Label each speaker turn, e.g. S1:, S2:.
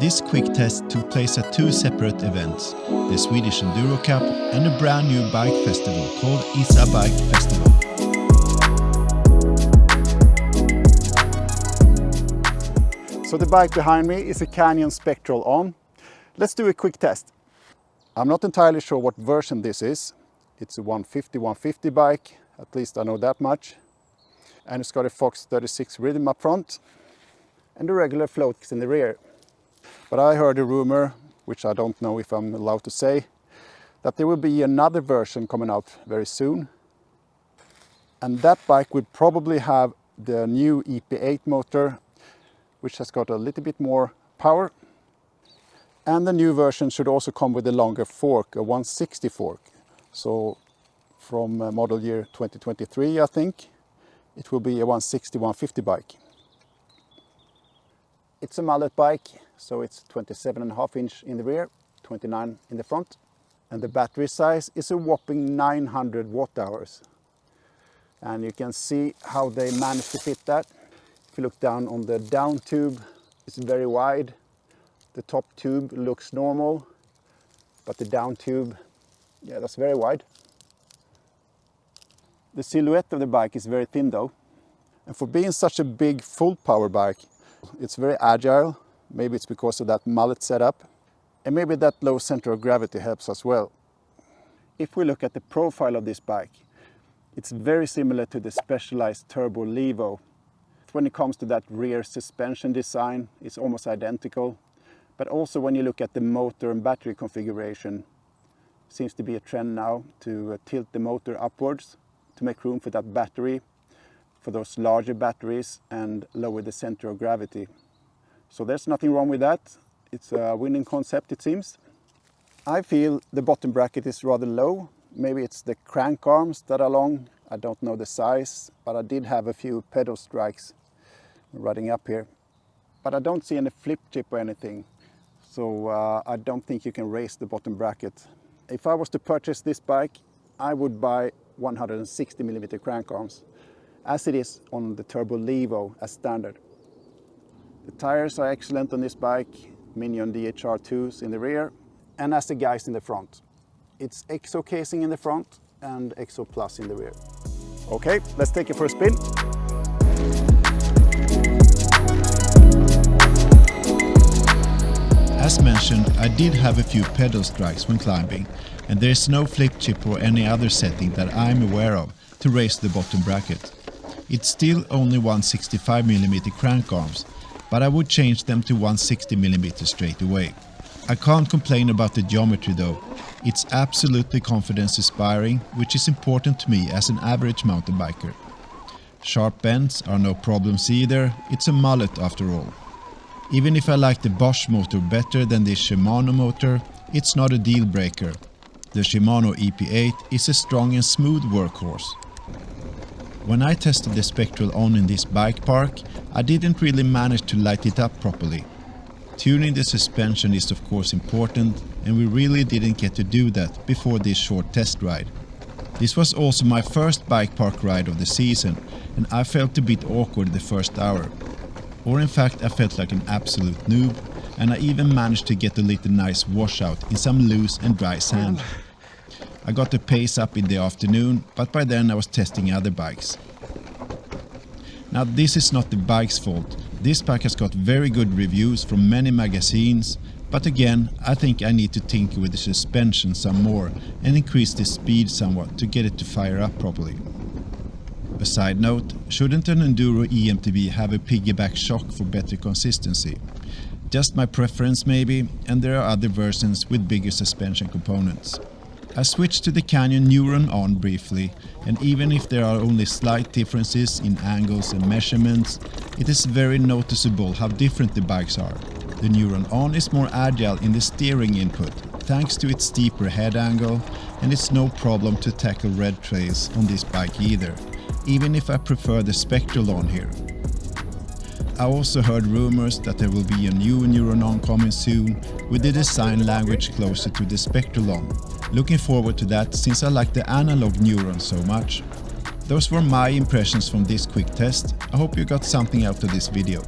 S1: This quick test took place at two separate events, the Swedish Enduro Cup and a brand new bike festival called Isa Bike Festival.
S2: So the bike behind me is a Canyon Spectral on. Let's do a quick test. I'm not entirely sure what version this is. It's a 150 bike, at least I know that much. And it's got a Fox 36 rhythm up front and the regular floats in the rear. But I heard a rumor, which I don't know if I'm allowed to say, that there will be another version coming out very soon. And that bike would probably have the new EP8 motor, which has got a little bit more power. And the new version should also come with a longer fork, a 160 fork. So from model year 2023, I think, it will be a 160-150 bike. It's a mullet bike, so it's 27.5 inch in the rear, 29 in the front. And the battery size is a whopping 900 watt hours. And you can see how they managed to fit that. If you look down on the down tube, it's very wide. The top tube looks normal, but the down tube, yeah, that's very wide. The silhouette of the bike is very thin though. And for being such a big full power bike, it's very agile. Maybe it's because of that mullet setup. And maybe that low center of gravity helps as well. If we look at the profile of this bike, it's very similar to the Specialized Turbo Levo. When it comes to that rear suspension design, it's almost identical. But also when you look at the motor and battery configuration, seems to be a trend now to tilt the motor upwards to make room for that battery, for those larger batteries, and lower the center of gravity. So there's nothing wrong with that. It's a winning concept, it seems. I feel the bottom bracket is rather low. Maybe it's the crank arms that are long. I don't know the size, but I did have a few pedal strikes riding up here. But I don't see any flip chip or anything. So I don't think you can raise the bottom bracket. If I was to purchase this bike, I would buy 160mm crank arms, as it is on the Turbo Levo as standard. The tires are excellent on this bike, Minion DHR2s in the rear, and as the guys in the front. It's EXO casing in the front and EXO Plus in the rear. Okay, let's take it for a spin.
S1: As mentioned, I did have a few pedal strikes when climbing, and there is no flip chip or any other setting that I'm aware of to raise the bottom bracket. It's still only 165mm crank arms, but I would change them to 160mm straight away. I can't complain about the geometry though. It's absolutely confidence inspiring, which is important to me as an average mountain biker. Sharp bends are no problems either, it's a mullet after all. Even if I like the Bosch motor better than the Shimano motor, it's not a deal breaker. The Shimano EP8 is a strong and smooth workhorse. When I tested the Spectral on in this bike park, I didn't really manage to light it up properly. Tuning the suspension is of course important, and we really didn't get to do that before this short test ride. This was also my first bike park ride of the season, and I felt a bit awkward the first hour. Or in fact I felt like an absolute noob, and I even managed to get a little nice washout in some loose and dry sand. I got the pace up in the afternoon, but by then I was testing other bikes. Now this is not the bike's fault. This bike has got very good reviews from many magazines, but again I think I need to tinker with the suspension some more and increase the speed somewhat to get it to fire up properly. A side note, shouldn't an Enduro eMTB have a piggyback shock for better consistency? Just my preference maybe, and there are other versions with bigger suspension components. I switched to the Canyon Neuron on briefly, and even if there are only slight differences in angles and measurements, it is very noticeable how different the bikes are. The Neuron on is more agile in the steering input, thanks to its steeper head angle, and it's no problem to tackle red trails on this bike either, even if I prefer the Spectral on here. I also heard rumors that there will be a new Neuron on coming soon with the design language closer to the Spectral on. Looking forward to that since I like the analog Neuron so much. Those were my impressions from this quick test. I hope you got something out of this video.